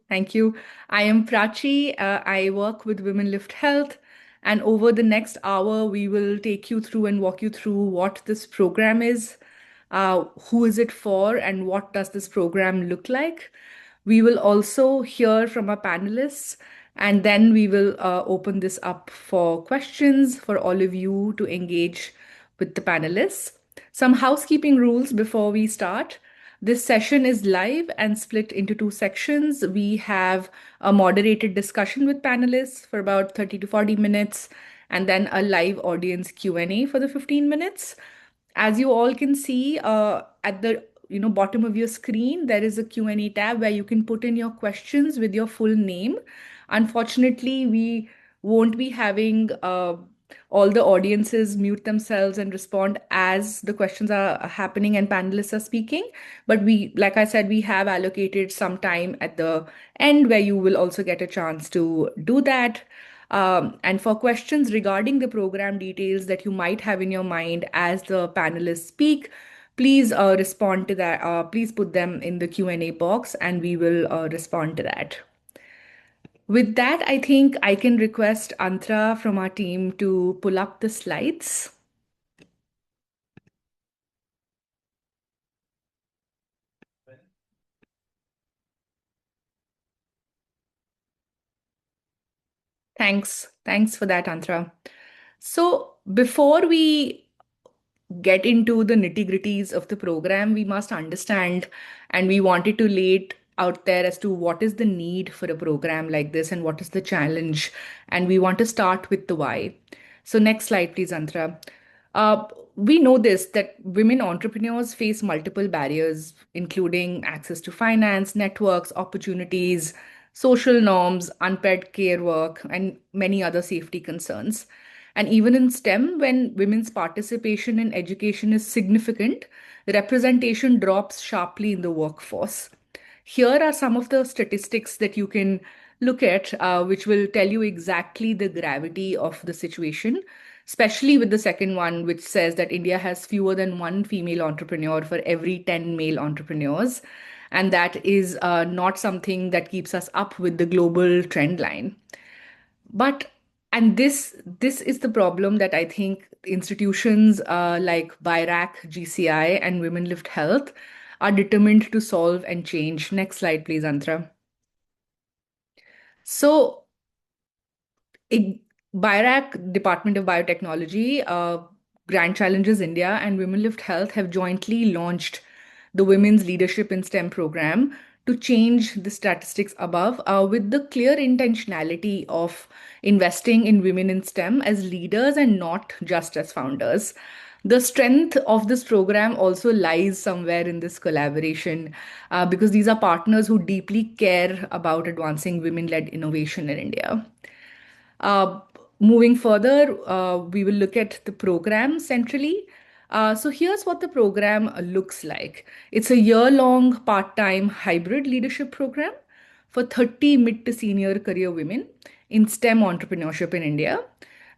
Thank you. I am Prachi. I work with Women Lift Health. And over the next hour, we will take you through and walk you through what this program is, who is it for, and what does this program look like. We will also hear from our panelists, and then we will open this up for questions for all of you to engage with the panelists. Some housekeeping rules before we start. This session is live and split into two sections. We have a moderated discussion with panelists for about 30 to 40 minutes, and then a live audience Q&A for the 15 minutes. As you all can see at the bottom of your screen, there is a Q&A tab where you can put in your questions with your full name. Unfortunately, we won't be having all the audiences mute themselves and respond as the questions are happening and panelists are speaking. But we, like I said, we have allocated some time at the end where you will also get a chance to do that. And for questions regarding the program details that you might have in your mind as the panelists speak, please respond to that. Please put them in the Q&A box and we will respond to that. With that, I think I can request Antra from our team to pull up the slides. Thanks. Thanks for that, Antra. So before we get into the nitty-gritties of the program, we must understand, and we wanted to lay it out there as to what is the need for a program like this and what is the challenge. And we want to start with the why. So next slide, please, Antra. Uh, we know this that women entrepreneurs face multiple barriers, including access to finance, networks, opportunities, social norms, unpaid care work, and many other safety concerns. And even in STEM, when women's participation in education is significant, representation drops sharply in the workforce. Here are some of the statistics that you can look at, which will tell you exactly the gravity of the situation, especially with the second one, which says that India has fewer than one female entrepreneur for every 10 male entrepreneurs. And that is not something that keeps us up with the global trend line. But and this is the problem that I think institutions like BIRAC, GCI, and Women Lift Health are determined to solve and change. Next slide, please, Antra. So, it, BIRAC, Department of Biotechnology, Grand Challenges India, and Women Lift Health have jointly launched the Women's Leadership in STEM program to change the statistics above with the clear intentionality of investing in women in STEM as leaders and not just as founders. The strength of this program also lies somewhere in this collaboration because these are partners who deeply care about advancing women led innovation in India. Uh, Moving further, we will look at the program centrally. So here's what the program looks like. It's a year-long part-time hybrid leadership program for 30 mid to senior career women in STEM entrepreneurship in India.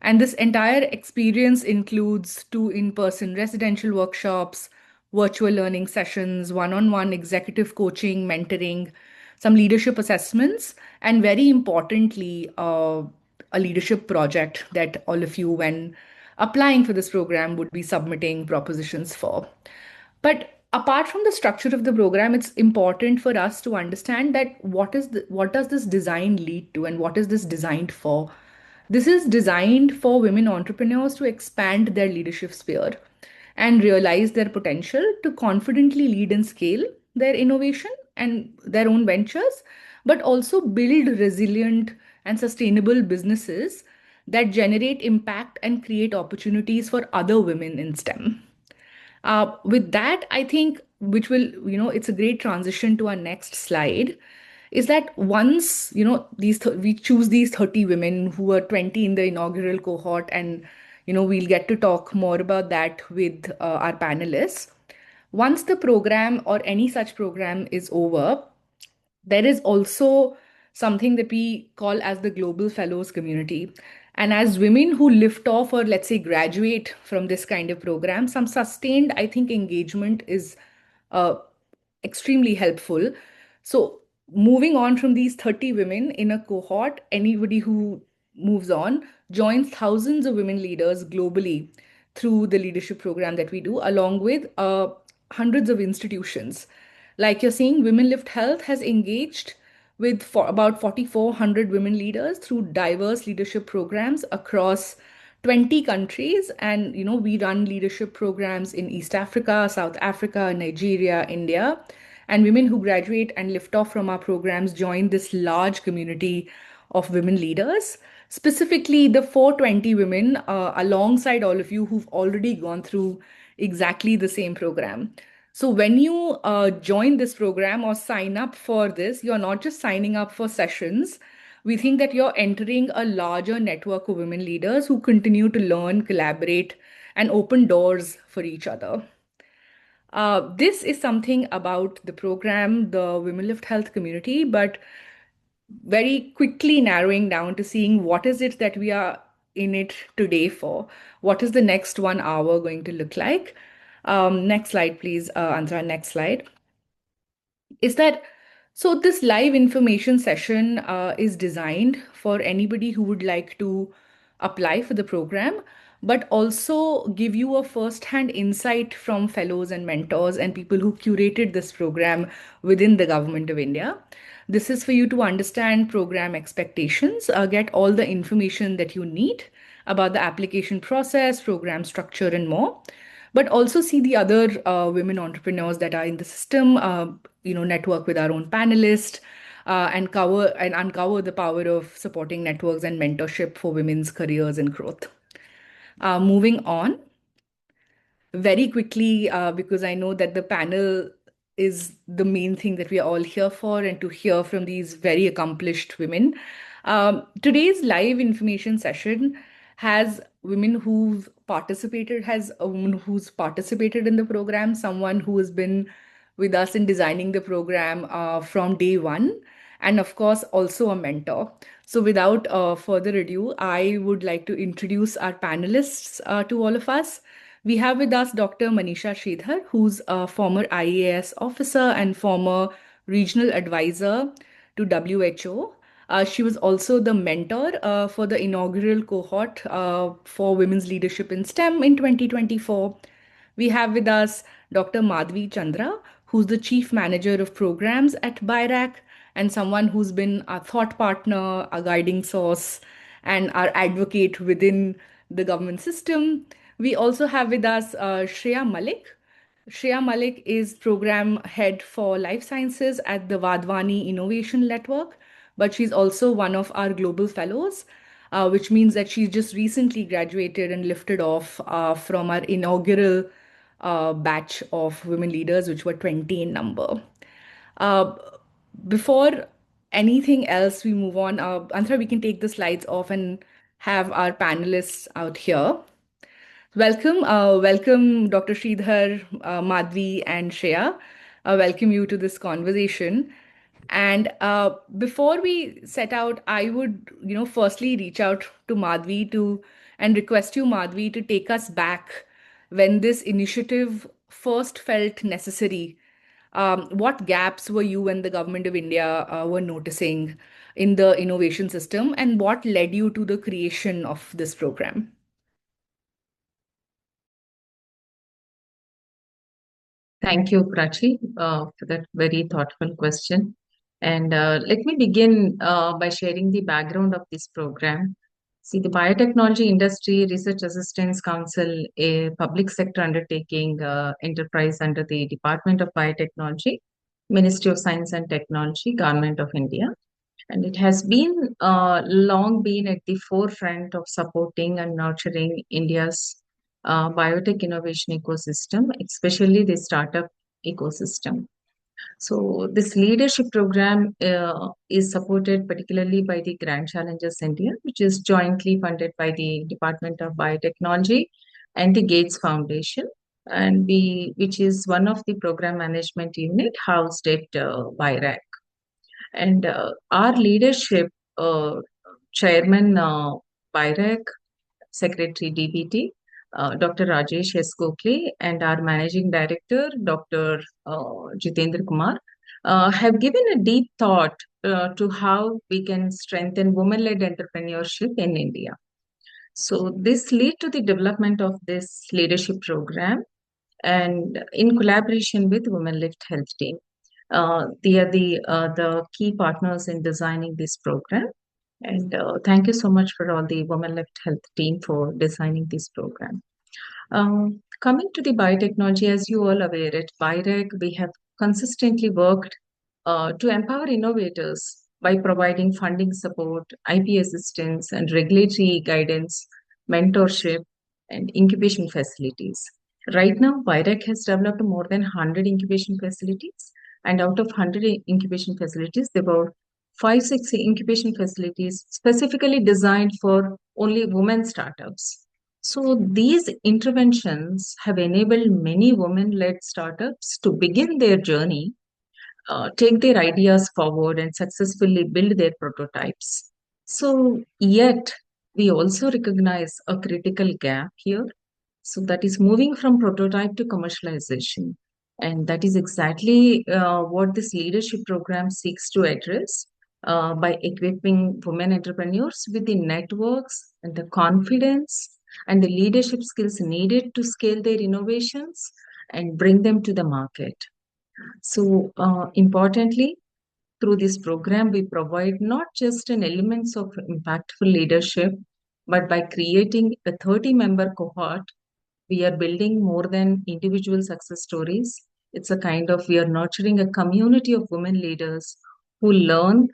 And this entire experience includes two in-person residential workshops, virtual learning sessions, one-on-one executive coaching, mentoring, some leadership assessments, and very importantly, a leadership project that all of you, when applying for this program, would be submitting propositions for. But apart from the structure of the program, it's important for us to understand that what does this design lead to and what is this designed for? This is designed for women entrepreneurs to expand their leadership sphere and realize their potential to confidently lead and scale their innovation and their own ventures, but also build resilient and sustainable businesses that generate impact and create opportunities for other women in STEM. With that, I think, which will, it's a great transition to our next slide, is that once, we choose these 30 women who were 20 in the inaugural cohort, and, we'll get to talk more about that with our panelists. Once the program or any such program is over, there is also something that we call as the Global Fellows community. And as women who lift off or let's say graduate from this kind of program, some sustained, I think, engagement is uh, extremely helpful. So moving on from these 30 women in a cohort, anybody who moves on joins thousands of women leaders globally through the leadership program that we do, along with hundreds of institutions. Like you're saying, Women Lift Health has engaged with about 4,400 women leaders through diverse leadership programs across 20 countries. And, we run leadership programs in East Africa, South Africa, Nigeria, India. And women who graduate and lift off from our programs join this large community of women leaders. Specifically, the 420 women, alongside all of you who've already gone through exactly the same program. So, when you join this program or sign up for this, you're not just signing up for sessions. We think that you're entering a larger network of women leaders who continue to learn, collaborate, and open doors for each other. This is something about the program, the Women Lift Health community, but very quickly narrowing down to seeing what is it that we are in it today for. What is the next 1 hour going to look like? Next slide, please, Andra. Next slide. Is that so? This live information session is designed for anybody who would like to apply for the program, but also give you a first-hand insight from fellows and mentors and people who curated this program within the Government of India. This is for you to understand program expectations, get all the information that you need about the application process, program structure, and more, but also see the other women entrepreneurs that are in the system, network with our own panelists, and cover and uncover the power of supporting networks and mentorship for women's careers and growth. Moving on very quickly, because I know that the panel is the main thing that we are all here for, and to hear from these very accomplished women. Today's live information session has a woman who's participated in the program, someone who has been with us in designing the program from day one, and of course, also a mentor. So, without further ado, I would like to introduce our panelists to all of us. We have with us Dr. Manisha Sridhar, who's a former IAS officer and former regional advisor to WHO. She was also the mentor for the inaugural cohort for women's leadership in STEM in 2024. We have with us Dr. Madhvi Chandra, who's the chief manager of programs at BIRAC and someone who's been a thought partner, a guiding source, and our advocate within the government system. We also have with us Shreya Malik. Shreya Malik is program head for life sciences at the Vadvani Innovation Network, but she's also one of our global fellows, which means that she's just recently graduated and lifted off from our inaugural batch of women leaders, which were 20 in number. Uh, Before anything else, we move on. Anthra, we can take the slides off and have our panelists out here. Welcome, Dr. Sridhar, Madhvi, and Shreya. Welcome you to this conversation. And before we set out, I would, firstly reach out to Madhvi and request you, Madhvi, to take us back when this initiative first felt necessary. What gaps were you and the Government of India were noticing in the innovation system, and what led you to the creation of this program? Thank you, Prachi, for that very thoughtful question. And let me begin by sharing the background of this program. See, the Biotechnology Industry Research Assistance Council, a public sector undertaking enterprise under the Department of Biotechnology, Ministry of Science and Technology, Government of India. And it has been long been at the forefront of supporting and nurturing India's biotech innovation ecosystem, especially the startup ecosystem. So this leadership program is supported particularly by the Grand Challenges India, which is jointly funded by the Department of Biotechnology and the Gates Foundation, and which is one of the program management unit housed at BIRAC. And our leadership, Chairman BIRAC, Secretary DBT, Dr. Rajesh S. Gokle, and our Managing Director, Dr. Jitendra Kumar. have given a deep thought to how we can strengthen women-led entrepreneurship in India. So this led to the development of this leadership program and in collaboration with Women Lift Health Team. They are the key partners in designing this program. And thank you so much for all the Women Lift Health team for designing this program. Coming to the biotechnology, as you all aware, at BIREC, we have consistently worked to empower innovators by providing funding support, IP assistance, and regulatory guidance, mentorship, and incubation facilities. Right now, BIREC has developed more than 100 incubation facilities, and out of 100 incubation facilities, there were 5, 6 incubation facilities specifically designed for only women startups. So these interventions have enabled many women-led startups to begin their journey, take their ideas forward and successfully build their prototypes. So yet we also recognize a critical gap here. So that is moving from prototype to commercialization. And that is exactly what this leadership program seeks to address by equipping women entrepreneurs with the networks and the confidence and the leadership skills needed to scale their innovations and bring them to the market. So, importantly, through this program, we provide not just an elements of impactful leadership, but by creating a 30-member cohort, we are building more than individual success stories. It's a kind of, we are nurturing a community of women leaders who learn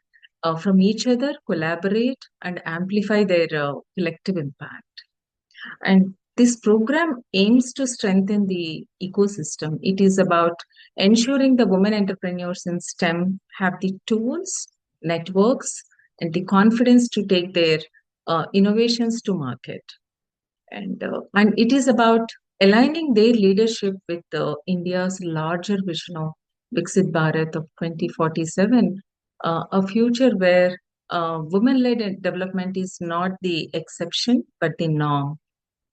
from each other, collaborate, and amplify their collective impact. And this program aims to strengthen the ecosystem. It is about ensuring the women entrepreneurs in STEM have the tools, networks, and the confidence to take their innovations to market. And it is about aligning their leadership with India's larger vision of Viksit Bharat of 2047, a future where women-led development is not the exception but the norm.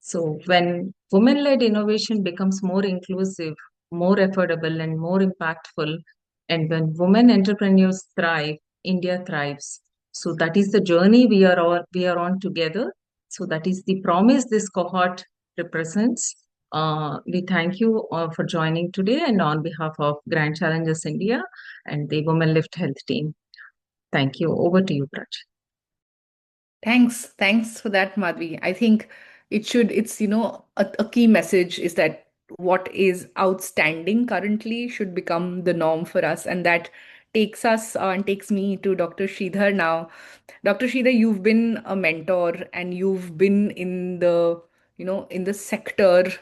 So when women-led innovation becomes more inclusive, more affordable, and more impactful, and when women entrepreneurs thrive, India thrives. So that is the journey we are on together. So that is the promise this cohort represents. We thank you for joining today, and on behalf of Grand Challenges India and the Women Lift Health team. Thank you. Over to you, Praj. Thanks for that, Madhvi. I think it's, a key message is that what is outstanding currently should become the norm for us. And that takes us and takes me to Dr. Sridhar now. Dr. Sridhar, you've been a mentor and you've been in the sector,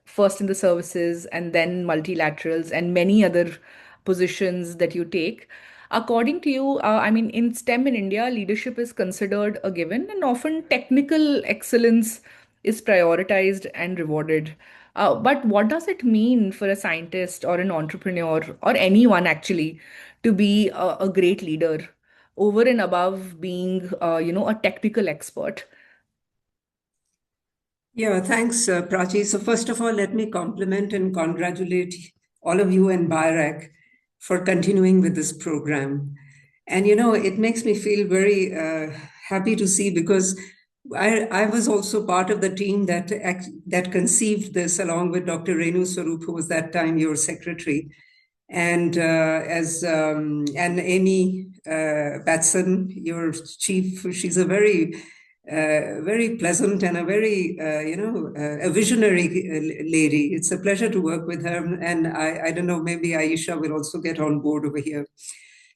first in the services and then multilaterals and many other positions that you take. According to you, I mean, in STEM in India, leadership is considered a given, and often technical excellence is prioritized and rewarded. But what does it mean for a scientist or an entrepreneur or anyone actually to be a great leader over and above being, a technical expert? Yeah, thanks, Prachi. So first of all, let me compliment and congratulate all of you and BIRAC for continuing with this program. And it makes me feel very happy to see, because I was also part of the team that conceived this along with Dr. Renu Swarup, who was that time your secretary, and and Amy Batson, your chief. She's a very pleasant and a very a visionary lady. It's a pleasure to work with her, and I don't know, maybe Aisha will also get on board over here.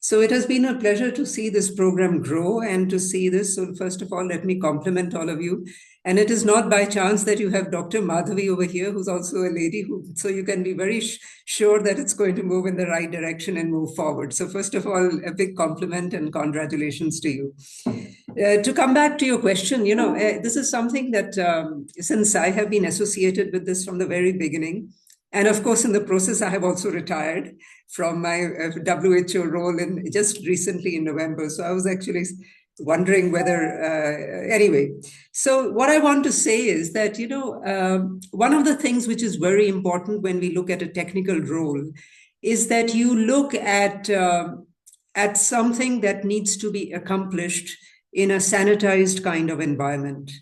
So it has been a pleasure to see this program grow and to see this. So first of all, let me compliment all of you. And it is not by chance that you have Dr. Madhavi over here, who's also a lady, so you can be very sure that it's going to move in the right direction and move forward. So first of all, a big compliment and congratulations to you. To come back to your question, this is something that since I have been associated with this from the very beginning, and of course, in the process, I have also retired from my WHO role just recently in November. So I was actually wondering whether, anyway. So what I want to say is that, one of the things which is very important when we look at a technical role is that you look at something that needs to be accomplished in a sanitized kind of environment.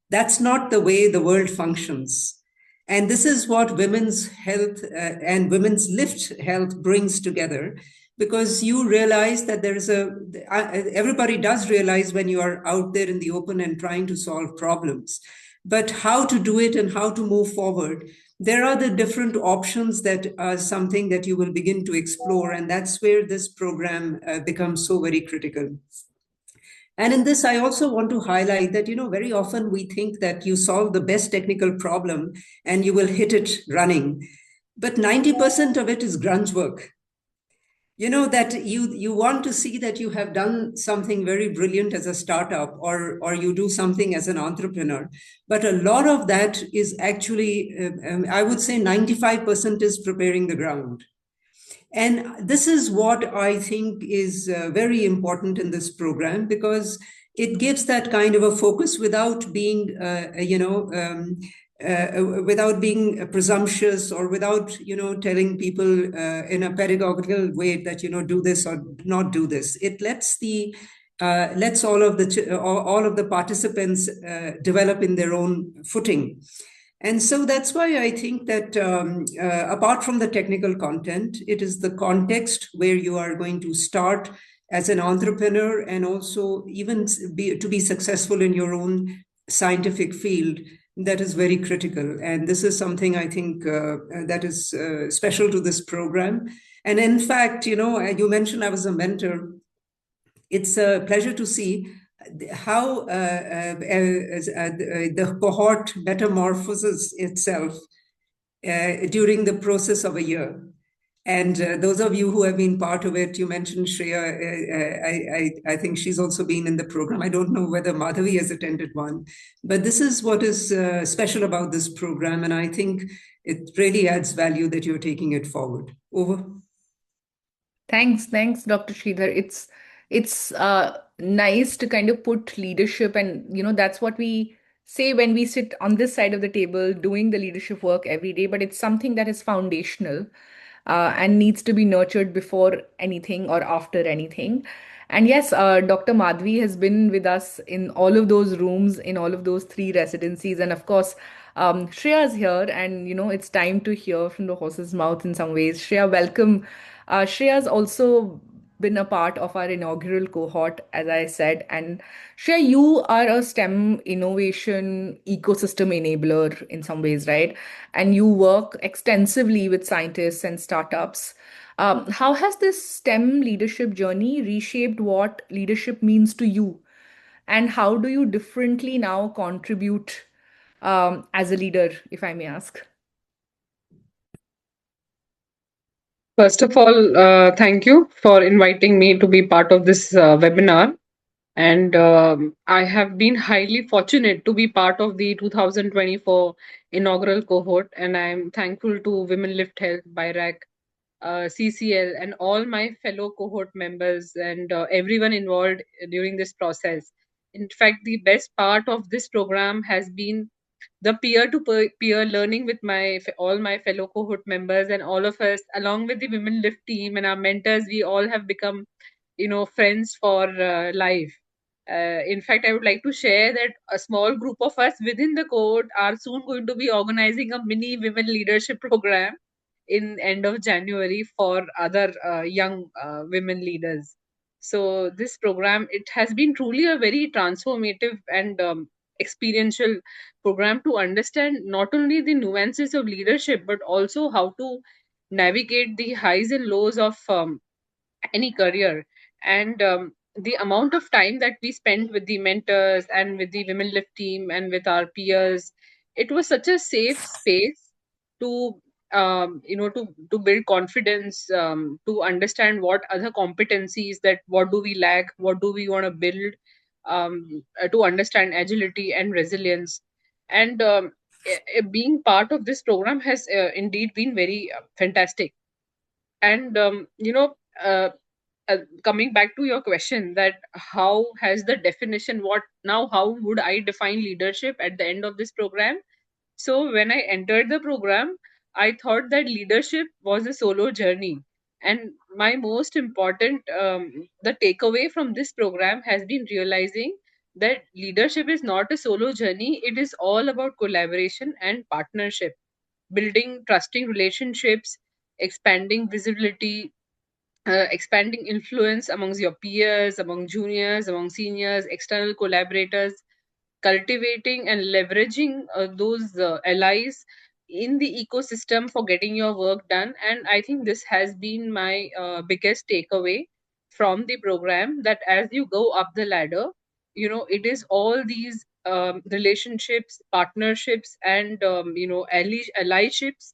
That's not the way the world functions. And this is what women's health and women's lift health brings together, because you realize that there is everybody does realize when you are out there in the open and trying to solve problems, but how to do it and how to move forward. There are the different options that are something that you will begin to explore. And that's where this program becomes so very critical. And in this, I also want to highlight that, very often we think that you solve the best technical problem and you will hit it running. But 90% of it is grunge work. That you want to see that you have done something very brilliant as a startup, or you do something as an entrepreneur. But a lot of that is actually, I would say 95% is preparing the ground. And this is what I think is very important in this program, because it gives that kind of a focus without being, without being presumptuous, or without, telling people in a pedagogical way that, do this or not do this. It lets all of the participants develop in their own footing. And so that's why I think that apart from the technical content, it is the context where you are going to start as an entrepreneur, and also even to be successful in your own scientific field, that is very critical. And this is something I think that is special to this program. And in fact, you mentioned I was a mentor. It's a pleasure to see how the cohort metamorphoses itself during the process of a year. And those of you who have been part of it, you mentioned Shreya. I think she's also been in the program. I don't know whether Madhavi has attended one, but this is what is special about this program. And I think it really adds value that you're taking it forward. Over. Thanks, Dr. Sridhar. It's nice to kind of put leadership, and that's what we say when we sit on this side of the table doing the leadership work every day. But it's something that is foundational and needs to be nurtured before anything or after anything. And yes, Dr. Madhvi has been with us in all of those rooms, in all of those three residencies, and of course, Shreya is here, and it's time to hear from the horse's mouth in some ways. Shreya, welcome. Shreya's also been a part of our inaugural cohort, as I said. And Shreya, you are a STEM innovation ecosystem enabler in some ways, right? And you work extensively with scientists and startups. How has this STEM leadership journey reshaped what leadership means to you? And how do you differently now contribute as a leader, if I may ask? First of all, thank you for inviting me to be part of this webinar. And I have been highly fortunate to be part of the 2024 inaugural cohort. And I'm thankful to Women Lift Health, BIRAC, CCL, and all my fellow cohort members and everyone involved during this process. In fact, the best part of this program has been the peer-to-peer learning with all my fellow cohort members, and all of us, along with the Women Lift team and our mentors, we all have become, friends for life. In fact, I would like to share that a small group of us within the cohort are soon going to be organizing a mini women leadership program in end of January for other young women leaders. So this program, it has been truly a very transformative and experiential program to understand not only the nuances of leadership, but also how to navigate the highs and lows of any career. And the amount of time that we spent with the mentors and with the Women Lift team and with our peers, it was such a safe space to to build confidence, to understand what other competencies, that what do we lack, what do we want to build, to understand agility and resilience. And being part of this program has indeed been very fantastic. And coming back to your question, that how has the definition, how would I define leadership at the end of this program? So when I entered the program, I thought that leadership was a solo journey. And my most important, the takeaway from this program has been realizing that leadership is not a solo journey. It is all about collaboration and partnership, building trusting relationships, expanding visibility, expanding influence amongst your peers, among juniors, among seniors, external collaborators, cultivating and leveraging those allies in the ecosystem for getting your work done. And I think this has been my biggest takeaway from the program, that as you go up the ladder, it is all these relationships, partnerships, and allyships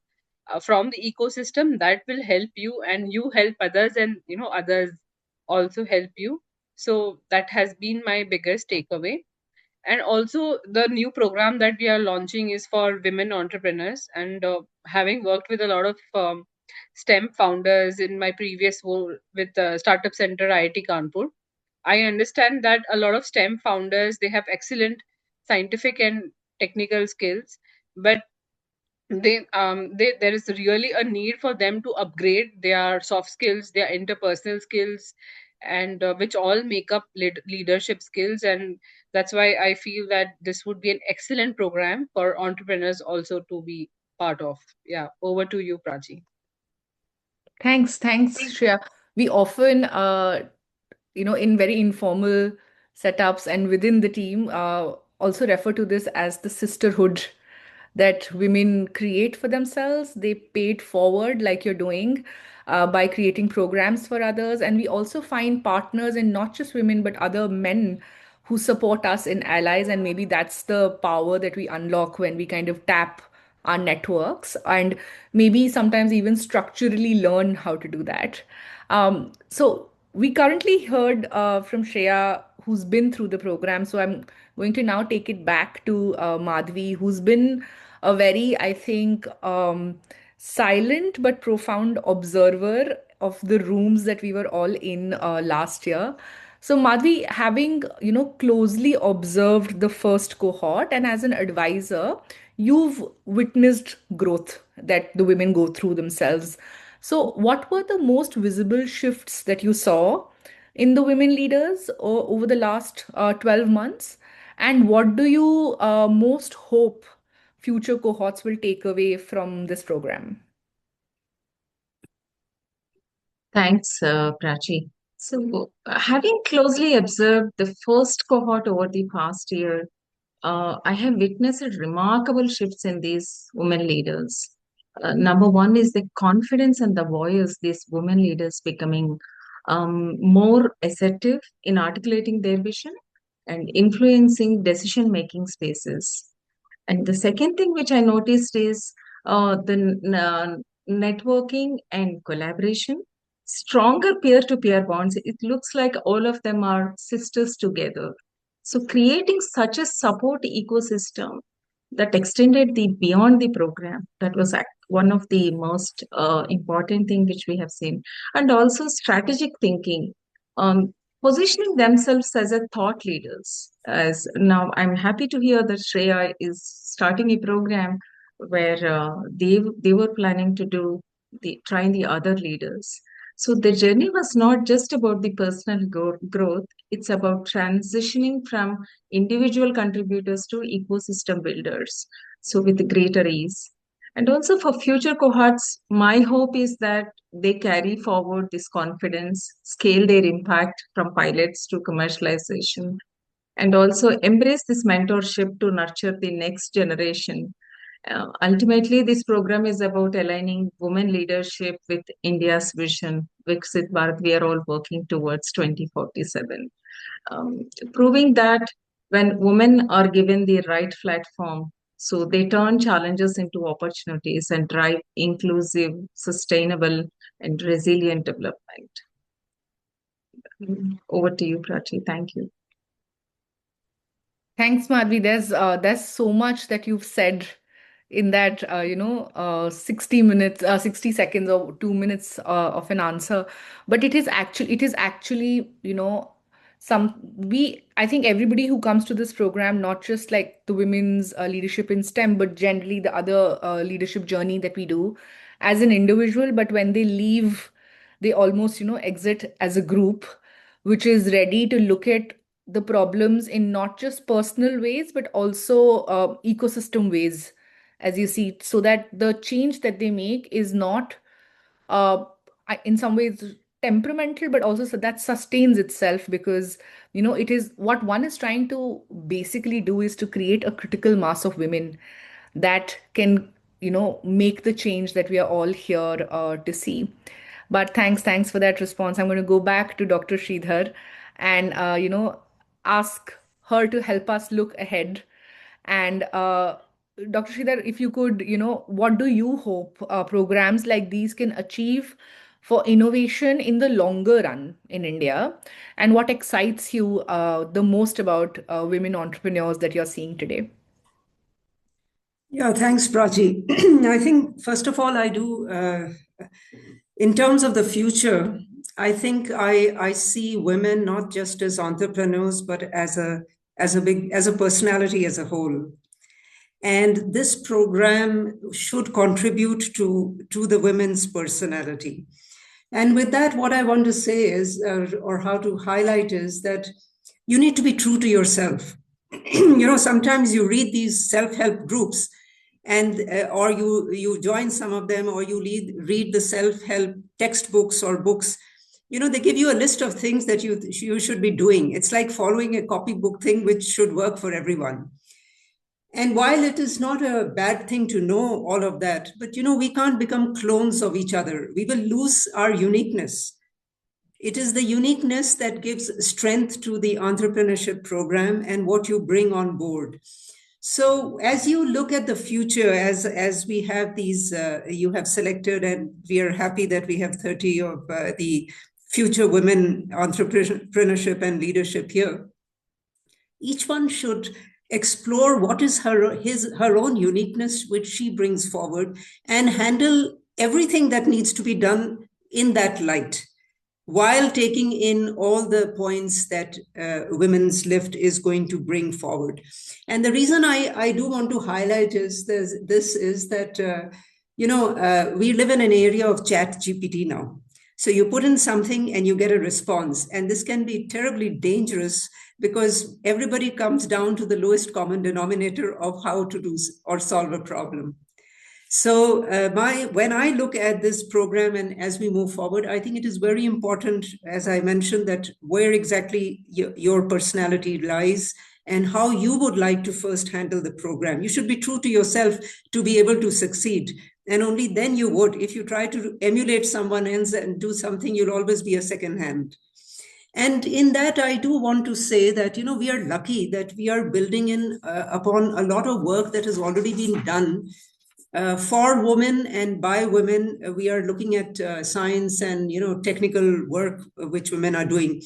from the ecosystem that will help you, and you help others, and others also help you. So that has been my biggest takeaway. And also, the new program that we are launching is for women entrepreneurs. And having worked with a lot of STEM founders in my previous role with Startup Center IIT Kanpur, I understand that a lot of STEM founders, they have excellent scientific and technical skills, but there is really a need for them to upgrade their soft skills, their interpersonal skills, and which all make up leadership skills. And that's why I feel that this would be an excellent program for entrepreneurs also to be part of. Yeah, over to you, Prachi. Thanks, Shreya. We often, in very informal setups and within the team, also refer to this as the sisterhood that women create for themselves. They pay it forward, like you're doing, by creating programs for others. And we also find partners in not just women, but other men who support us in allies. And maybe that's the power that we unlock when we kind of tap our networks and maybe sometimes even structurally learn how to do that. So we currently heard from Shreya, who's been through the program. So I'm going to now take it back to Madhvi, who's been a very, I think, silent but profound observer of the rooms that we were all in last year. So Madhvi, having closely observed the first cohort and as an advisor, you've witnessed growth that the women go through themselves. So what were the most visible shifts that you saw in the women leaders over the last 12 months? And what do you most hope future cohorts will take away from this program? Thanks, Prachi. So, having closely observed the first cohort over the past year, I have witnessed remarkable shifts in these women leaders. Number one is the confidence and the voice these women leaders becoming more assertive in articulating their vision and influencing decision making spaces. And the second thing which I noticed is the networking and collaboration, stronger peer to peer bonds. It looks like all of them are sisters together. So, creating such a support ecosystem that extended the beyond the program, that was one of the most important thing which we have seen. And also strategic thinking, um, positioning themselves as a thought leaders. As now, I'm happy to hear that Shreya is starting a program where they were planning to do the train the other leaders. So the journey was not just about the personal growth; it's about transitioning from individual contributors to ecosystem builders. So with greater ease. And also for future cohorts, my hope is that they carry forward this confidence, scale their impact from pilots to commercialization, and also embrace this mentorship to nurture the next generation. Ultimately, this program is about aligning women leadership with India's vision, Viksit Bharat, we are all working towards 2047. Proving that when women are given the right platform, so they turn challenges into opportunities and drive inclusive, sustainable, and resilient development. Over to you, Prachi. Thank you. Thanks, Madhvi. There's so much that you've said in that 60 minutes, 60 seconds or 2 minutes of an answer, but it is actually I think everybody who comes to this program, not just like the women's leadership in STEM, but generally the other leadership journey that we do as an individual, but when they leave, they almost, exit as a group, which is ready to look at the problems in not just personal ways, but also ecosystem ways, as you see, so that the change that they make is not uh, in some ways temperamental, but also so that sustains itself, because it is what one is trying to basically do is to create a critical mass of women that can make the change that we are all here to see. But thanks for that response. I'm going to go back to Dr. Sridhar and ask her to help us look ahead. And Dr. Sridhar, if you could, what do you hope programs like these can achieve for innovation in the longer run in India? And what excites you the most about women entrepreneurs that you're seeing today? Yeah, thanks, Prachi. I think, first of all, I do, in terms of the future, I think I see women not just as entrepreneurs, but as a personality as a whole. And this program should contribute to the women's personality. And with that, what I want to say is, or how to highlight is that you need to be true to yourself. Sometimes you read these self-help groups and or you join some of them, or you read the self-help textbooks or books. They give you a list of things that you should be doing. It's like following a copybook thing, which should work for everyone. And while it is not a bad thing to know all of that, but we can't become clones of each other. We will lose our uniqueness. It is the uniqueness that gives strength to the entrepreneurship program and what you bring on board. So as you look at the future, as we have these, you have selected, and we are happy that we have 30 of the future women entrepreneurship and leadership here. Each one should explore what is her own uniqueness, which she brings forward, and handle everything that needs to be done in that light, while taking in all the points that Women's Lift is going to bring forward. And the reason I do want to highlight is this is that, we live in an area of chat GPT now. So you put in something and you get a response. And this can be terribly dangerous, because everybody comes down to the lowest common denominator of how to do or solve a problem. So when I look at this program and as we move forward, I think it is very important, as I mentioned, that where exactly your personality lies and how you would like to first handle the program. You should be true to yourself to be able to succeed. And only then you would. If you try to emulate someone else and do something, you'll always be a second hand. And in that, I do want to say that, we are lucky that we are building in upon a lot of work that has already been done for women and by women. We are looking at science and, technical work which women are doing.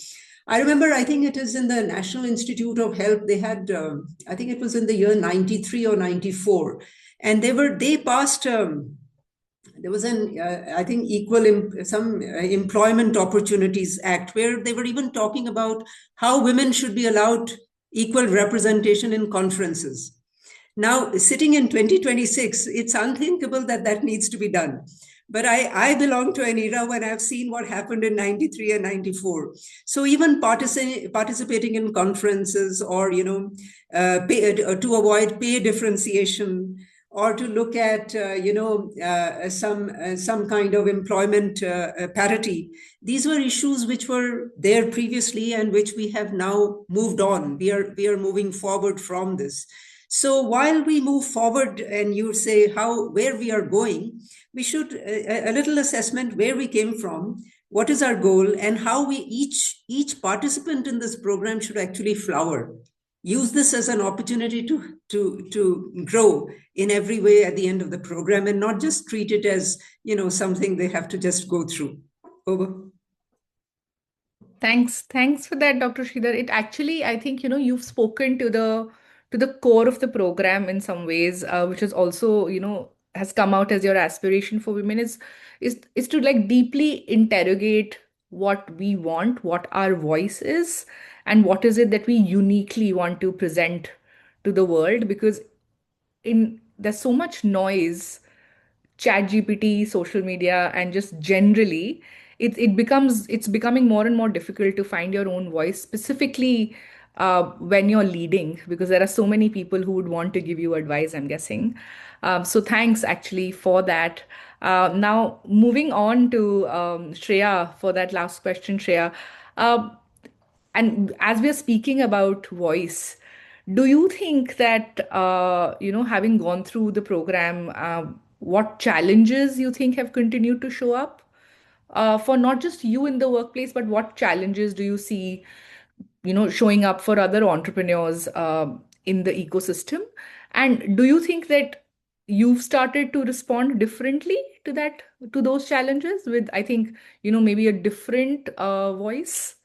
I remember, I think it is in the National Institute of Health, they had, I think it was in the year 93 or 94. And they passed, there was I think, some Employment Opportunities Act, where they were even talking about how women should be allowed equal representation in conferences. Now, sitting in 2026, it's unthinkable that needs to be done. But I belong to an era when I've seen what happened in 93 and 94. So even participating in conferences, or, to avoid pay differentiation, or to look at, some kind of employment parity. These were issues which were there previously and which we have now moved on. We are moving forward from this. So while we move forward and you say where we are going, we should a little assessment where we came from, what is our goal, and how we each participant in this program should actually flower. Use this as an opportunity to grow in every way at the end of the program, and not just treat it as, something they have to just go through. Over. Thanks for that, Dr. Sridhar. It actually, I think, you've spoken to the core of the program in some ways, which is also, has come out as your aspiration for women, is to like deeply interrogate what we want, what our voice is, and what is it that we uniquely want to present to the world, because in there's so much noise, chat gpt, social media, and just generally it's becoming more and more difficult to find your own voice, specifically when you're leading, because there are so many people who would want to give you advice, I'm guessing. So thanks actually for that. Now moving on to Shreya for that last question, Shreya. uh, and as we're speaking about voice, do you think that, having gone through the program, what challenges you think have continued to show up for not just you in the workplace, but what challenges do you see, showing up for other entrepreneurs in the ecosystem? And do you think that you've started to respond differently to that, to those challenges with, I think, maybe a different voice?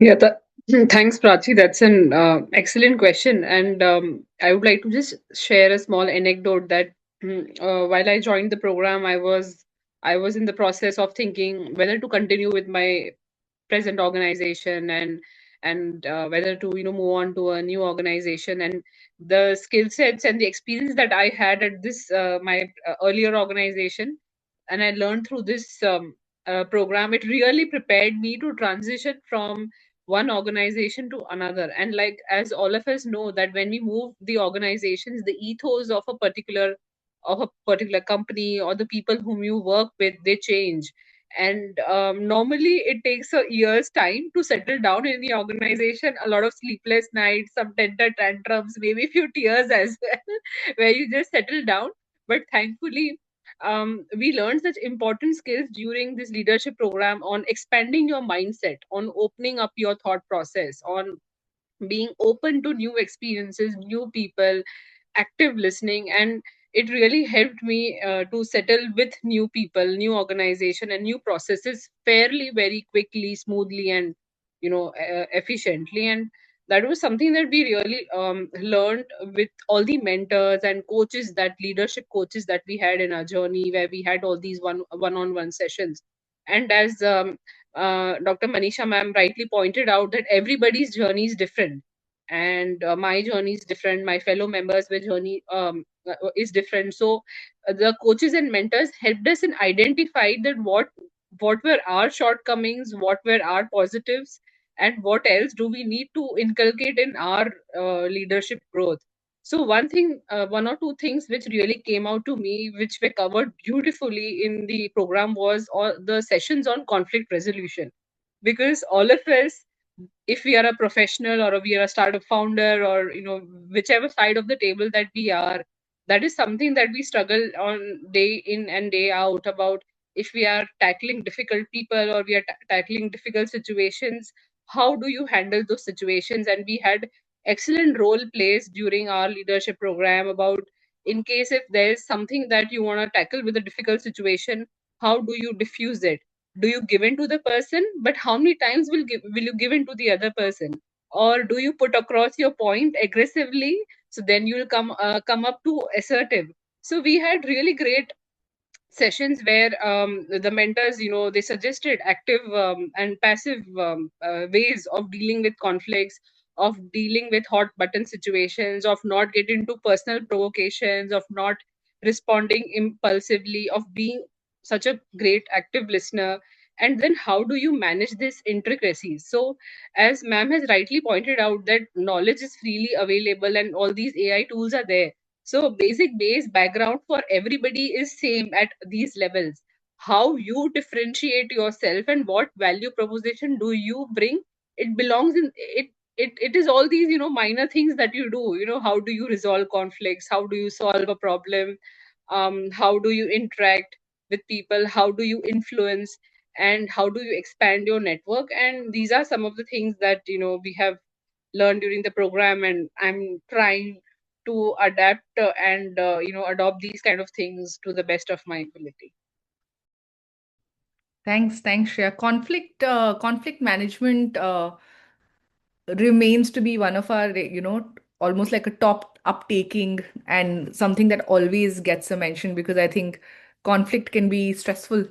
Yeah, thanks, Prachi. That's an excellent question. And I would like to just share a small anecdote that while I joined the program, I was in the process of thinking whether to continue with my present organization and whether to move on to a new organization. And the skill sets and the experience that I had at this my earlier organization, and I learned through this program, it really prepared me to transition from one organization to another. And like, as all of us know, that when we move the organizations, the ethos of a particular company or the people whom you work with, they change. And normally it takes a year's time to settle down in the organization, a lot of sleepless nights, some tender tantrums, maybe a few tears as well, where you just settle down. But thankfully, we learned such important skills during this leadership program on expanding your mindset, on opening up your thought process, on being open to new experiences, new people, active listening. And it really helped me to settle with new people, new organization, and new processes fairly, very quickly, smoothly, and efficiently. And that was something that we really learned with all the mentors and coaches, that leadership coaches that we had in our journey, where we had all these one-on-one sessions. And as Dr. Manisha ma'am rightly pointed out, that everybody's journey is different, and my journey is different, my fellow members with journey is different. So the coaches and mentors helped us in identify that what were our shortcomings, what were our positives, and what else do we need to inculcate in our leadership growth. So one or two things which really came out to me, which were covered beautifully in the program, was all the sessions on conflict resolution. Because all of us, if we are a professional or we are a startup founder, or whichever side of the table that we are, that is something that we struggle on day in and day out about. If we are tackling difficult people, or we are tackling difficult situations, how do you handle those situations? And we had excellent role plays during our leadership program about, in case if there is something that you want to tackle with a difficult situation, how do you diffuse it? Do you give in to the person, but how many times will you give in to the other person? Or do you put across your point aggressively, so then you'll come up to assertive? So we had really great sessions where the mentors, they suggested active and passive ways of dealing with conflicts, of dealing with hot button situations, of not getting into personal provocations, of not responding impulsively, of being such a great active listener. And then how do you manage this intricacies? So as ma'am has rightly pointed out, that knowledge is freely available and all these AI tools are there. So basic base background for everybody is same at these levels. How you differentiate yourself and what value proposition do you bring, it belongs in it. It is all these minor things that you do. How do you resolve conflicts? How do you solve a problem? How do you interact with people? How do you influence? And how do you expand your network? And these are some of the things that we have learned during the program, and I'm trying to adapt and adopt these kind of things to the best of my ability. Thanks, Shreya. Conflict management remains to be one of our, almost like a top uptaking and something that always gets a mention, because I think conflict can be stressful,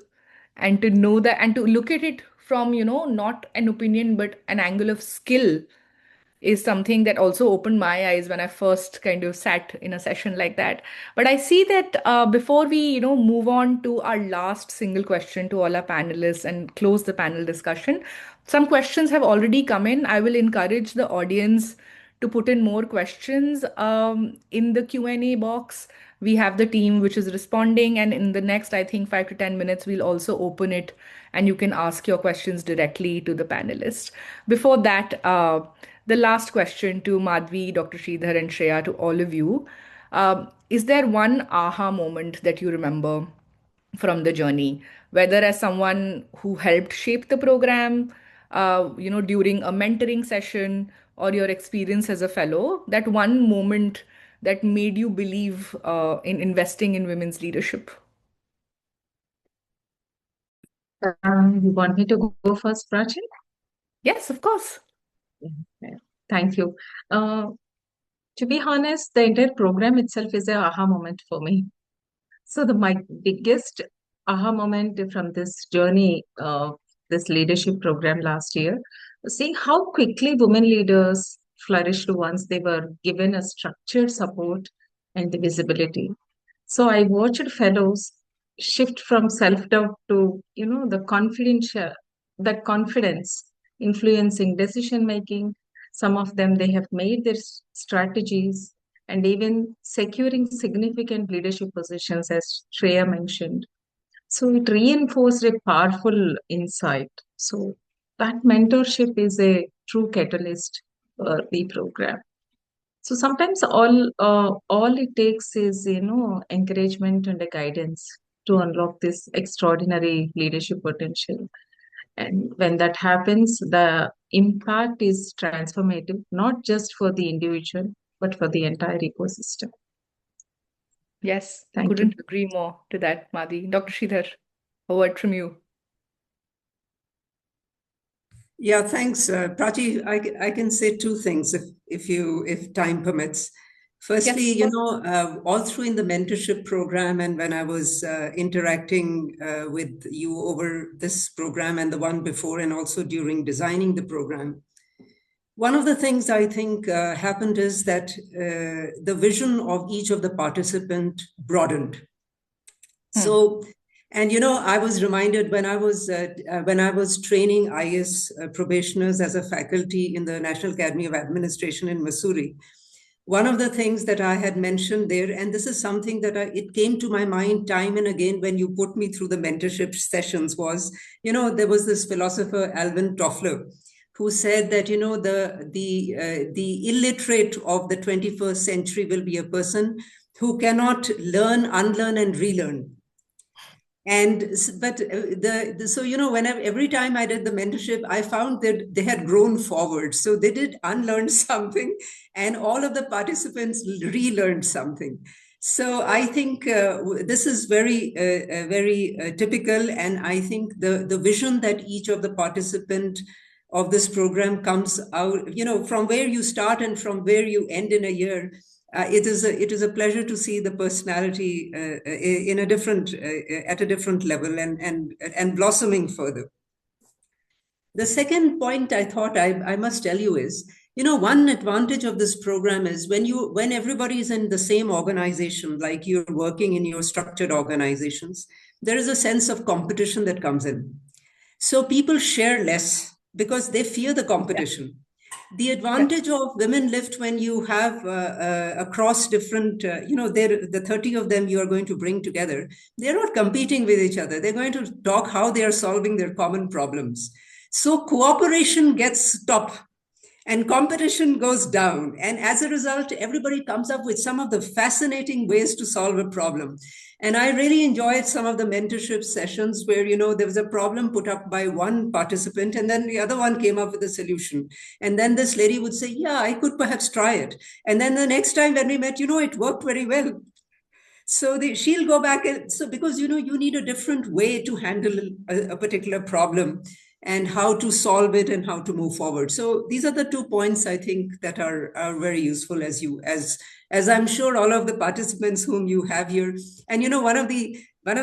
and to know that and to look at it from, not an opinion, but an angle of skill is something that also opened my eyes when I first kind of sat in a session like that. But I see that before we, move on to our last single question to all our panelists and close the panel discussion, some questions have already come in. I will encourage the audience to put in more questions in the Q&A box. We have the team which is responding, and in the next, I think, 5 to 10 minutes, we'll also open it and you can ask your questions directly to the panelists. Before that, the last question to Madhvi, Dr. Sridhar, and Shreya, to all of you. Is there one aha moment that you remember from the journey, whether as someone who helped shape the program, during a mentoring session, or your experience as a fellow, that one moment that made you believe in investing in women's leadership? You want me to go first, Prachi? Yes, of course. Yeah. Thank you. To be honest, the entire program itself is a aha moment for me. So my biggest aha moment from this journey, this leadership program last year, seeing how quickly women leaders flourished once they were given a structured support and the visibility. So I watched fellows shift from self-doubt to, the that confidence influencing decision making. Some of them, they have made their strategies and even securing significant leadership positions, as Shreya mentioned. So it reinforced a powerful insight. So that mentorship is a true catalyst for the program. So sometimes all it takes is encouragement and a guidance to unlock this extraordinary leadership potential. And when that happens, the impact is transformative, not just for the individual, but for the entire ecosystem. Yes, Thank couldn't you. agree more to that, Madhi. Dr. Sridhar, a word from you. Yeah, thanks, Prachi. I can say two things if time permits. Firstly, Yes. all through in the mentorship program and when I was interacting with you over this program and the one before, and also during designing the program, one of the things I think happened is that the vision of each of the participant broadened. So, and I was reminded when I was training IS probationers as a faculty in the National Academy of Administration in Missouri. One of the things that I had mentioned there, and this is something that it came to my mind time and again when you put me through the mentorship sessions, was, there was this philosopher Alvin Toffler who said that the illiterate of the 21st century will be a person who cannot learn, unlearn, and relearn. And but so whenever every time I did the mentorship, I found that they had grown forward. So they did unlearn something, and all of the participants relearned something. So I think this is very typical, and I think the vision that each of the participant of this program comes out, from where you start and from where you end in a year. It is a pleasure to see the personality in a different at a different level and blossoming further. The second point I thought I must tell you is, one advantage of this program is when everybody is in the same organization, like you're working in your structured organizations, there is a sense of competition that comes in. So people share less because they fear the competition. Yeah. The advantage of Women Lift, when you have across different, the 30 of them you are going to bring together, they're not competing with each other. They're going to talk how they are solving their common problems. So cooperation gets top and competition goes down. And as a result, everybody comes up with some of the fascinating ways to solve a problem. And I really enjoyed some of the mentorship sessions where, there was a problem put up by one participant and then the other one came up with a solution. And then this lady would say, yeah, I could perhaps try it. And then the next time when we met, it worked very well. So she'll go back. And so because, you need a different way to handle a particular problem and how to solve it and how to move forward. So these are the 2 points I think that are very useful as as I'm sure all of the participants whom you have here. And one of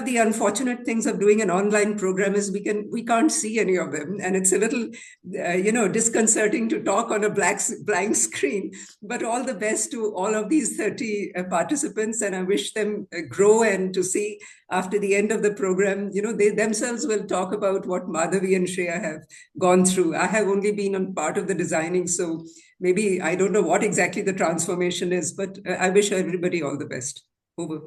the unfortunate things of doing an online program is we can't see any of them, and it's a little disconcerting to talk on a blank screen. But all the best to all of these 30 participants, and I wish them grow, and to see after the end of the program, they themselves will talk about what Madhavi and Shreya have gone through. I have only been on part of the designing, so maybe I don't know what exactly the transformation is, but I wish everybody all the best. Over.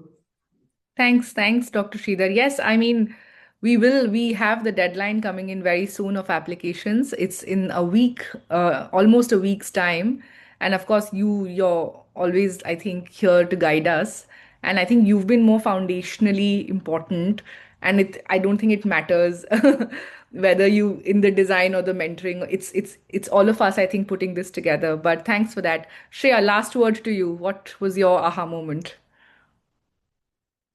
Thanks, Dr. Sridhar. Yes, I mean, we have the deadline coming in very soon of applications. It's in a week, almost a week's time. And of course, you're always, I think, here to guide us. And I think you've been more foundationally important. And I don't think it matters whether you in the design or the mentoring. It's all of us, I think, putting this together. But thanks for that. Shreya, last word to you. What was your aha moment?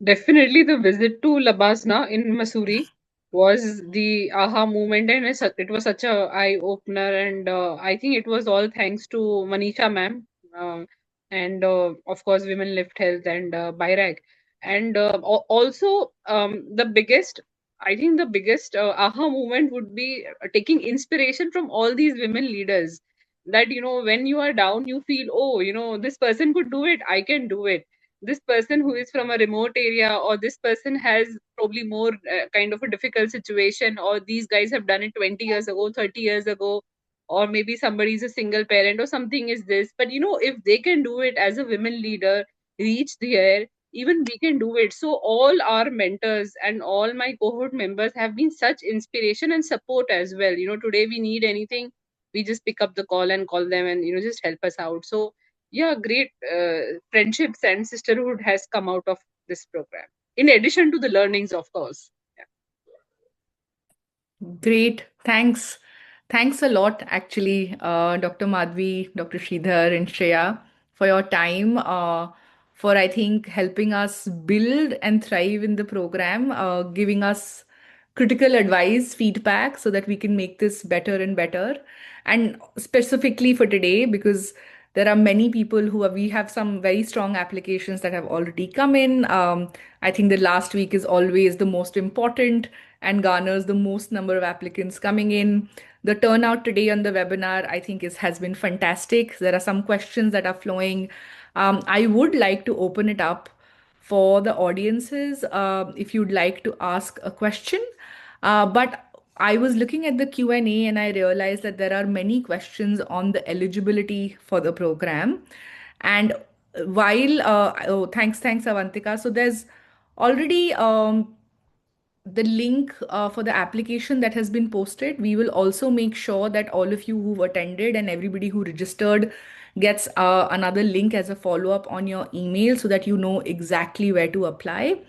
Definitely, the visit to Labasna in Missouri was the aha moment, and it was such a eye opener. And I think it was all thanks to Manisha ma'am, and of course, Women Lift Health and BIRAC. And also, I think the biggest aha moment would be taking inspiration from all these women leaders. That, when you are down, you feel, oh, this person could do it, I can do it. This person who is from a remote area, or this person has probably more kind of a difficult situation, or these guys have done it 20 years ago, 30 years ago, or maybe somebody is a single parent or something is this. But if they can do it as a women leader, reach there, even we can do it. So all our mentors and all my cohort members have been such inspiration and support as well. Today we need anything, we just pick up the call and call them, and just help us out. So yeah, great friendships and sisterhood has come out of this program, in addition to the learnings, of course. Yeah. Great. Thanks a lot, actually, Dr. Madhvi, Dr. Sridhar, and Shreya, for your time, for, I think, helping us build and thrive in the program, giving us critical advice, feedback, so that we can make this better and better. And specifically for today, because there are many people we have some very strong applications that have already come in. I think the last week is always the most important and garners the most number of applicants coming in. The turnout today on the webinar, I think, has been fantastic. There are some questions that are flowing. I would like to open it up for the audiences if you'd like to ask a question. But I was looking at the Q&A and I realized that there are many questions on the eligibility for the program. And thanks, Avantika. So there's already the link for the application that has been posted. We will also make sure that all of you who've attended and everybody who registered gets another link as a follow-up on your email so that you know exactly where to apply.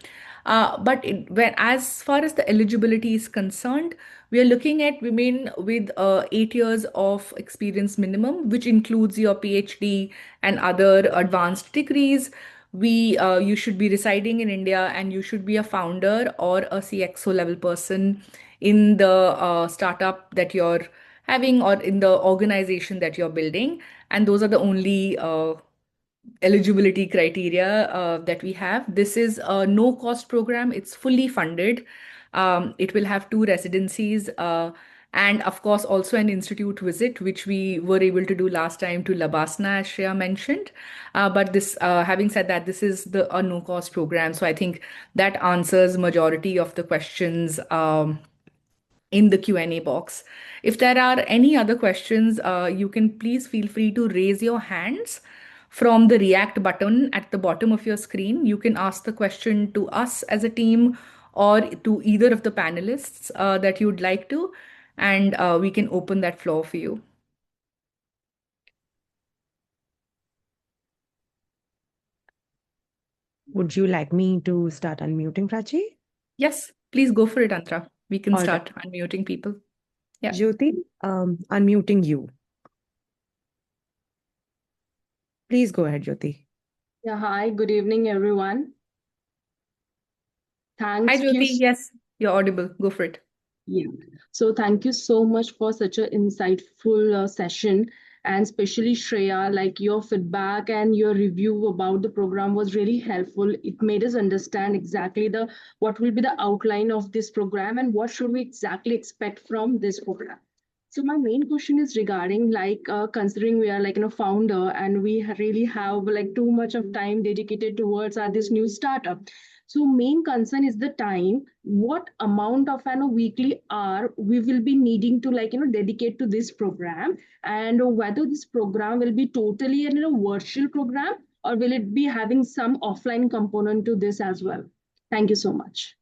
As far as the eligibility is concerned, we are looking at women with 8 years of experience minimum, which includes your PhD and other advanced degrees. You should be residing in India, and you should be a founder or a CXO level person in the startup that you're having or in the organization that you're building. And those are the only eligibility criteria that we have. This is a no cost program. It's fully funded. It will have 2 residencies, and of course also an institute visit, which we were able to do last time to Labasna, as Shreya mentioned. But this, having said that, this is a no cost program. So I think that answers majority of the questions in the Q&A box. If there are any other questions, you can please feel free to raise your hands from the React button at the bottom of your screen. You can ask the question to us as a team or to either of the panelists that you'd like to, and we can open that floor for you. Would you like me to start unmuting, Prachi? Yes, please go for it, Antra. We can All right. start unmuting people. Yeah. Jyoti, unmuting you. Please go ahead, Jyoti. Yeah, hi, good evening, everyone. Hi, Thanks. Jyoti. Yes, you're audible. Go for it. Yeah. So thank you so much for such an insightful session. and especially Shreya, like your feedback and your review about the program was really helpful. It made us understand exactly the what will be the outline of this program and what should we exactly expect from this program. So my main question is regarding like considering we are like founder and we really have like too much of time dedicated towards this new startup. So main concern is the time. What amount of weekly hour we will be needing to like dedicate to this program, and whether this program will be totally virtual program or will it be having some offline component to this as well. Thank you so much.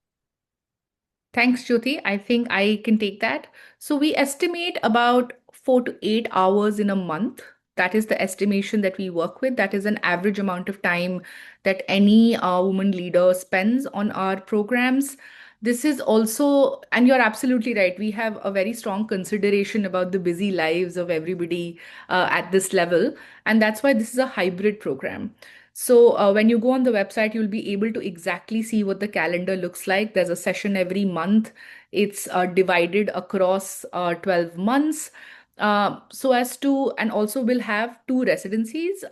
Thanks, Jyoti. I think I can take that. So we estimate about 4 to 8 hours in a month. That is the estimation that we work with. That is an average amount of time that any woman leader spends on our programs. This is also, and you're absolutely right, we have a very strong consideration about the busy lives of everybody at this level. And that's why this is a hybrid program. So when you go on the website, you'll be able to exactly see what the calendar looks like. There's a session every month. It's divided across 12 months. So as to, and also we'll have two residencies,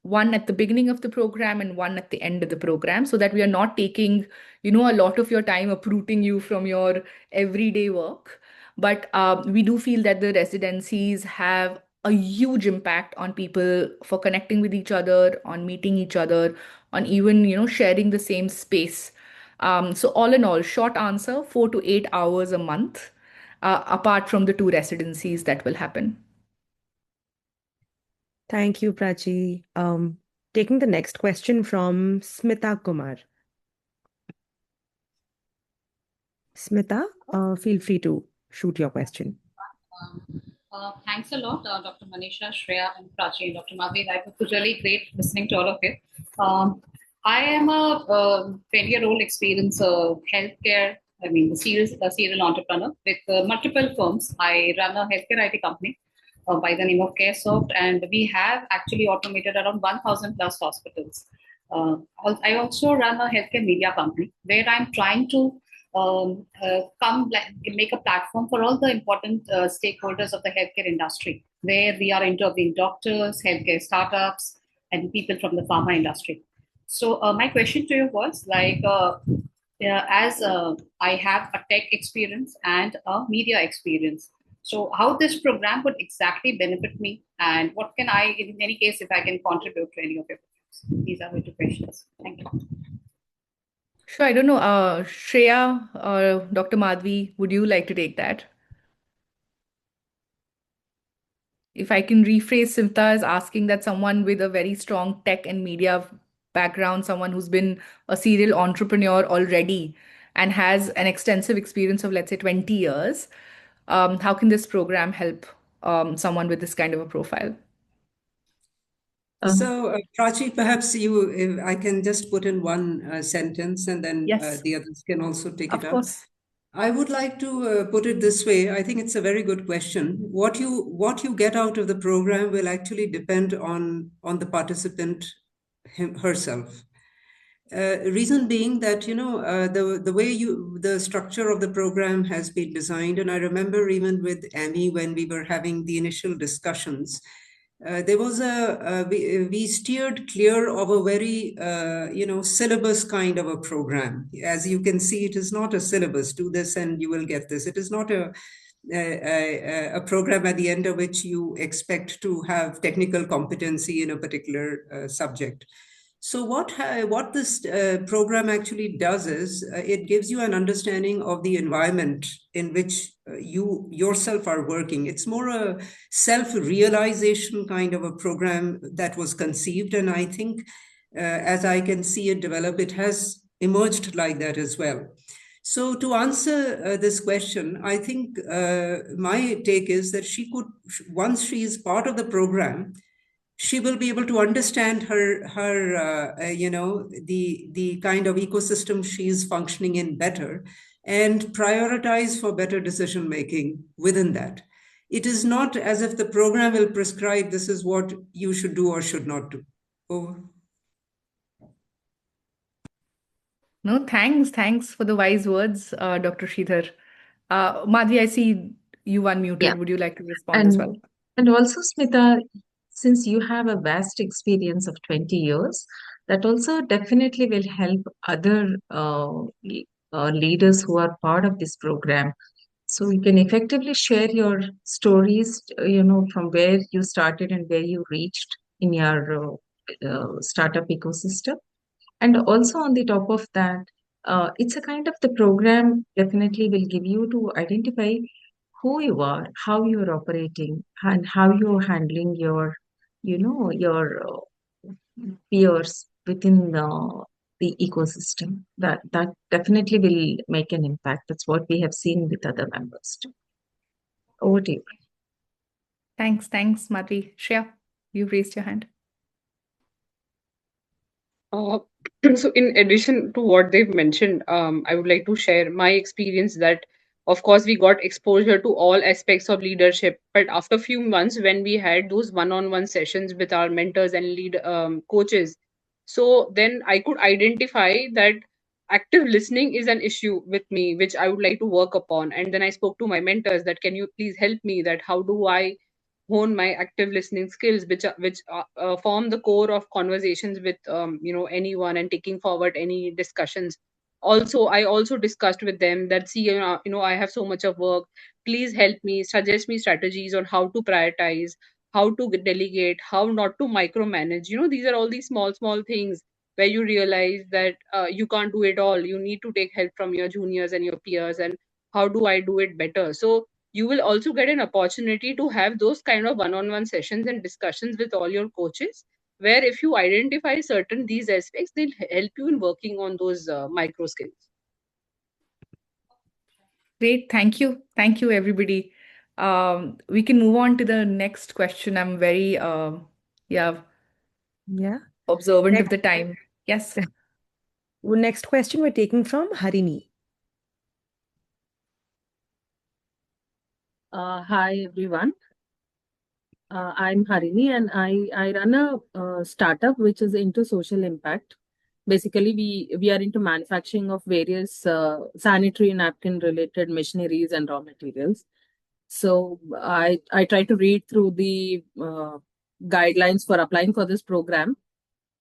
one at the beginning of the program and one at the end of the program, so that we are not taking, a lot of your time uprooting you from your everyday work. But we do feel that the residencies have a huge impact on people for connecting with each other, on meeting each other, on even, sharing the same space. So all in all, short answer, 4 to 8 hours a month, apart from the two residencies that will happen. Thank you, Prachi. Taking the next question from Smita Kumar. Smita, feel free to shoot your question. Thanks a lot, Dr. Manisha, Shreya, and Prachi, and Dr. Madhvi. It was really great listening to all of you. I am a 20-year-old experienced healthcare, a serial entrepreneur with multiple firms. I run a healthcare IT company by the name of CareSoft, and we have actually automated around 1,000 plus hospitals. I also run a healthcare media company where I'm trying to make a platform for all the important stakeholders of the healthcare industry, where we are interviewing doctors, healthcare startups, and people from the pharma industry. So my question to you was like, as I have a tech experience and a media experience, so how this program would exactly benefit me, and what can I, in any case, if I can contribute to any of your programs? These are my two questions. Thank you. Sure, I don't know, Shreya or Dr. Madhvi, would you like to take that? If I can rephrase, Simta is asking that someone with a very strong tech and media background, someone who's been a serial entrepreneur already and has an extensive experience of, let's say, 20 years, how can this program help someone with this kind of a profile? So, Prachi, perhaps if I can just put in one sentence and then Yes, the others can also take of it up. course. I would like to put it this way. I think it's a very good question. What you get out of the program will actually depend on the participant herself. Reason being that the way the structure of the program has been designed, and I remember even with Amy when we were having the initial discussions, there was we steered clear of a very syllabus kind of a program. As you can see, it is not a syllabus. Do this and you will get this. It is not a program at the end of which you expect to have technical competency in a particular subject. So what this program actually does is it gives you an understanding of the environment in which you yourself are working. It's more a self-realization kind of a program that was conceived. And I think as I can see it develop, it has emerged like that as well. So to answer this question, I think my take is that once she is part of the program, she will be able to understand the kind of ecosystem she is functioning in better and prioritize for better decision making within that. It is not as if the program will prescribe this is what you should do or should not do. Over. No, thanks. Thanks for the wise words, Dr. Sridhar. Madhvi, I see you unmuted. Yeah. Would you like to respond as well? And also, Smita, since you have a vast experience of 20 years, that also definitely will help other leaders who are part of this program. So you can effectively share your stories, from where you started and where you reached in your startup ecosystem. And also on the top of that, it's a kind of the program definitely will give you to identify who you are, how you're operating, and how you're handling your peers within the ecosystem. That definitely will make an impact. That's what we have seen with other members too. Over to you. Thanks, Madhuri. Shreya, you raised your hand. Uh, so in addition to what they've mentioned, I would like to share my experience that, of course, we got exposure to all aspects of leadership. But after a few months, when we had those one-on-one sessions with our mentors and lead coaches, so then I could identify that active listening is an issue with me, which I would like to work upon. And then I spoke to my mentors that, can you please help me, that how do I hone my active listening skills, which form the core of conversations with anyone and taking forward any discussions. Also, I also discussed with them that, see, I have so much of work. Please help me, suggest me strategies on how to prioritize, how to delegate, how not to micromanage. These are all these small things where you realize that you can't do it all. You need to take help from your juniors and your peers, and how do I do it better? So you will also get an opportunity to have those kind of one-on-one sessions and discussions with all your coaches, where if you identify certain these aspects, they'll help you in working on those micro skills. Great. Thank you, everybody. We can move on to the next question. I'm very, yeah, Yeah. observant of Next, the time. Yes. next question we're taking from Harini. Hi everyone. I'm Harini and I run a startup which is into social impact. Basically, we are into manufacturing of various sanitary napkin related machineries and raw materials. So I try to read through the guidelines for applying for this program.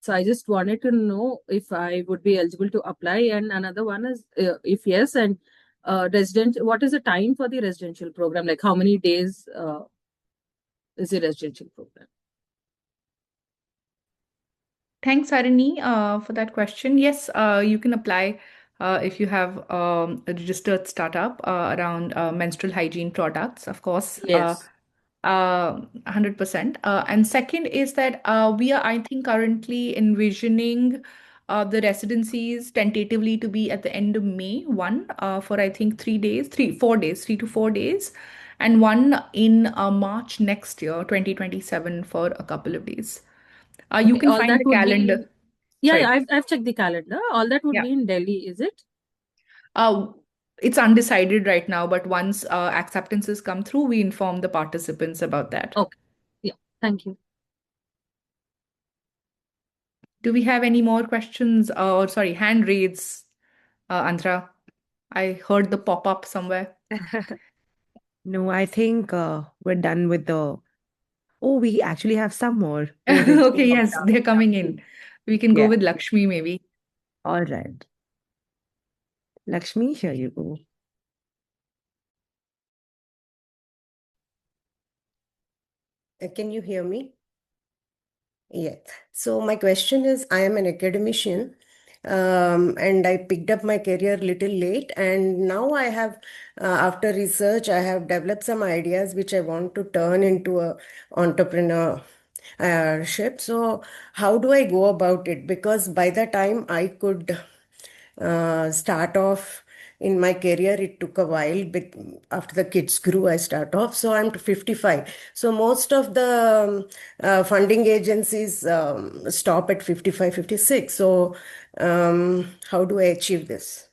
So I just wanted to know if I would be eligible to apply. And another one is if yes, and what is the time for the residential program? Like how many days is the residential program? Thanks, Harini, for that question. Yes, you can apply if you have a registered startup around menstrual hygiene products, of course. Yes. 100%. And second is that we are, I think, currently envisioning the residencies tentatively to be at the end of May, one for I think 3 days, 4 days, 3 to 4 days, and one in March next year, 2027, for a couple of days. You Okay, can all find that the would calendar. be, yeah, Sorry. I've checked the calendar. All that would Yeah. be in Delhi, is it? Uh, it's undecided right now, but once acceptances come through, we inform the participants about that. Okay. Yeah. Thank you. Do we have any more questions? Or sorry, hand raise, Andra. I heard the pop up somewhere. No, I think we're done with the. Oh, we actually have some more. Oh, they've just Okay, popped yes, up. they're coming in. We can go Yeah. with Lakshmi maybe. All right. Lakshmi, here you go. Can you hear me? Yeah. So my question is, I am an academician, and I picked up my career little late, and now I have, after research, I have developed some ideas which I want to turn into a entrepreneurship. So how do I go about it? Because by the time I could start off in my career, it took a while, but after the kids grew, I start off. So I'm 55. So most of the funding agencies stop at 55, 56. So how do I achieve this?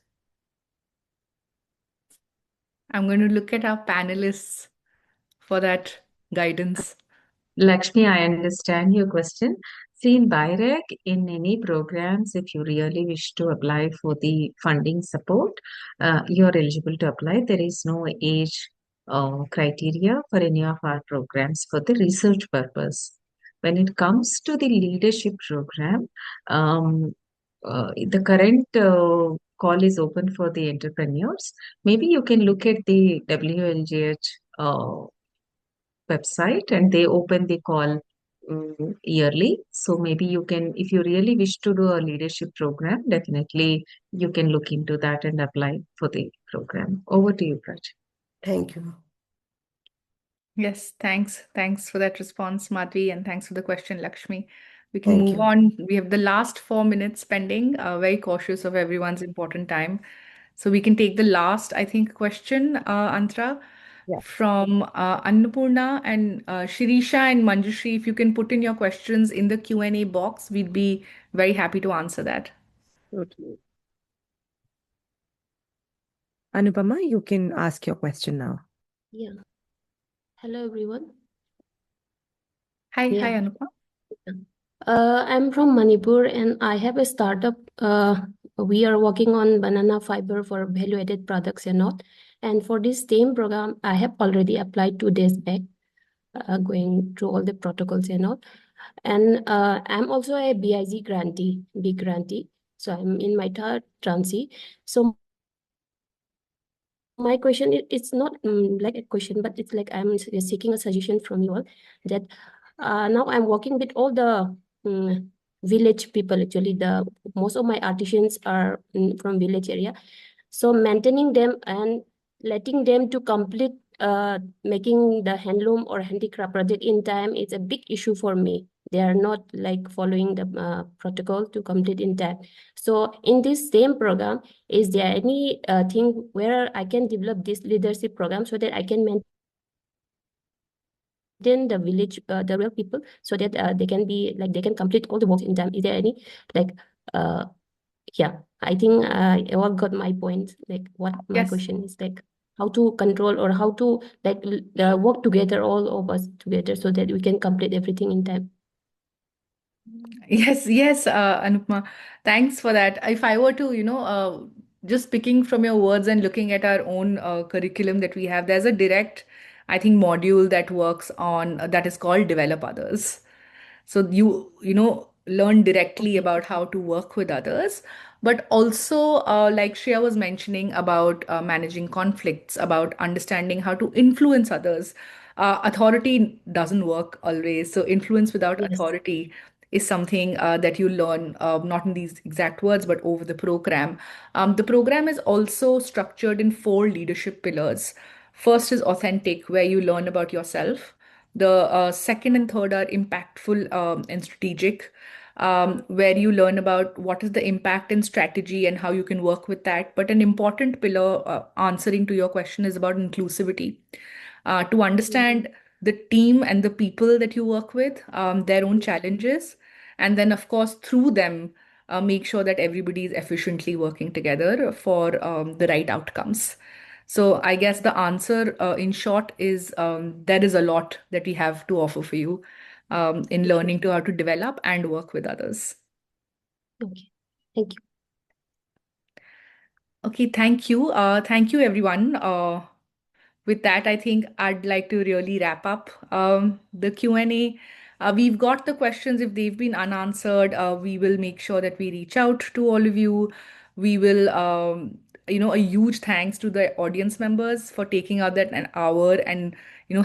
I'm going to look at our panelists for that guidance. Lakshmi, I understand your question. See, in BIREC, in any programs, if you really wish to apply for the funding support, you're eligible to apply. There is no age criteria for any of our programs for the research purpose. When it comes to the leadership program, the current call is open for the entrepreneurs. Maybe you can look at the WLGH website and they open the call yearly. So maybe you can, if you really wish to do a leadership program, definitely you can look into that and apply for the program. Over to you, Praj. Thank you. Yes, thanks. Thanks for that response, Madhvi, and thanks for the question, Lakshmi. We can Thank move you. on. We have the last 4 minutes pending. Very cautious of everyone's important time. So we can take the last, I think, question, Antra, Yeah. from Annapurna and Shirisha and Manjushri. If you can put in your questions in the Q&A box, we'd be very happy to answer that. Okay. Anupama, you can ask your question now. Yeah. Hello, everyone. Hi, Yeah. hi, Anupama. I'm from Manipur and I have a startup. We are working on banana fiber for value-added products and all. And for this same program, I have already applied 2 days back, going through all the protocols and all. And I'm also a BIG grantee, big grantee. So I'm in my third transi. So my question is, it's not like a question, but it's like I'm seeking a suggestion from you all that now I'm working with all the village people. Actually, the most of my artisans are from village area. So maintaining them and letting them to complete making the handloom or handicraft project in time is a big issue for me. They are not like following the protocol to complete in time. So in this same program, is there any thing where I can develop this leadership program so that I can maintain the village, the real people, so that they can be like they can complete all the work in time? Is there any like yeah, I think you all got my point. Like what my Yes. question is like how to control or how to like work together, all of us together, so that we can complete everything in time. Yes, yes, Anupma. Thanks for that. If I were to, just picking from your words and looking at our own curriculum that we have, there's a direct, I think, module that works on that is called Develop Others. So you learn directly about how to work with others, but also like Shreya was mentioning about managing conflicts, about understanding how to influence others. Authority doesn't work always, so influence without Yes. authority is something that you learn not in these exact words but over the program. The program is also structured in 4 leadership pillars. First is authentic, where you learn about yourself. The second and third are impactful and strategic, where you learn about what is the impact and strategy and how you can work with that. But an important pillar, answering to your question, is about inclusivity. To understand the team and the people that you work with, their own challenges, and then, of course, through them, make sure that everybody is efficiently working together for the right outcomes. So I guess the answer, in short, is there is a lot that we have to offer for you in learning to how to develop and work with others. Okay. Thank you. Okay, thank you. Thank you, everyone. With that, I think I'd like to really wrap up the Q&A. We've got the questions. If they've been unanswered, we will make sure that we reach out to all of you. We will, a huge thanks to the audience members for taking out that an hour and,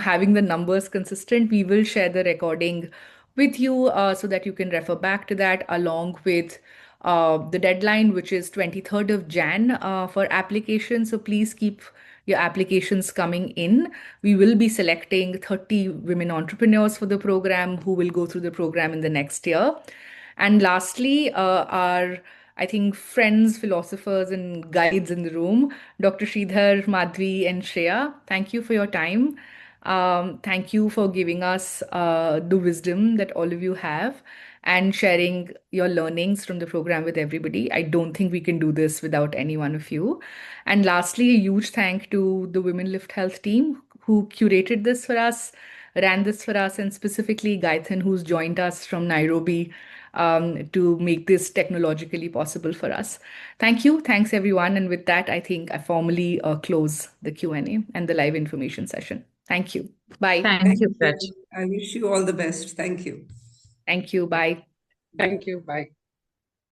having the numbers consistent. We will share the recording with you so that you can refer back to that along with the deadline, which is 23rd of Jan for application. So please keep your applications coming in. We will be selecting 30 women entrepreneurs for the program who will go through the program in the next year. And lastly, our, I think, friends, philosophers, and guides in the room, Dr. Sridhar, Madhvi, and Shreya, thank you for your time. Thank you for giving us the wisdom that all of you have and sharing your learnings from the program with everybody. I don't think we can do this without any one of you. And lastly, a huge thank to the Women Lift Health team who curated this for us. ran this for us, and specifically Gaithan, who's joined us from Nairobi to make this technologically possible for us. Thank you. Thanks, everyone. And with that, I think I formally close the Q&A and the live information session. Thank you. Bye. Thank you, Prachi. I wish you all the best. Thank you. Thank you. Bye. Thank you. Bye.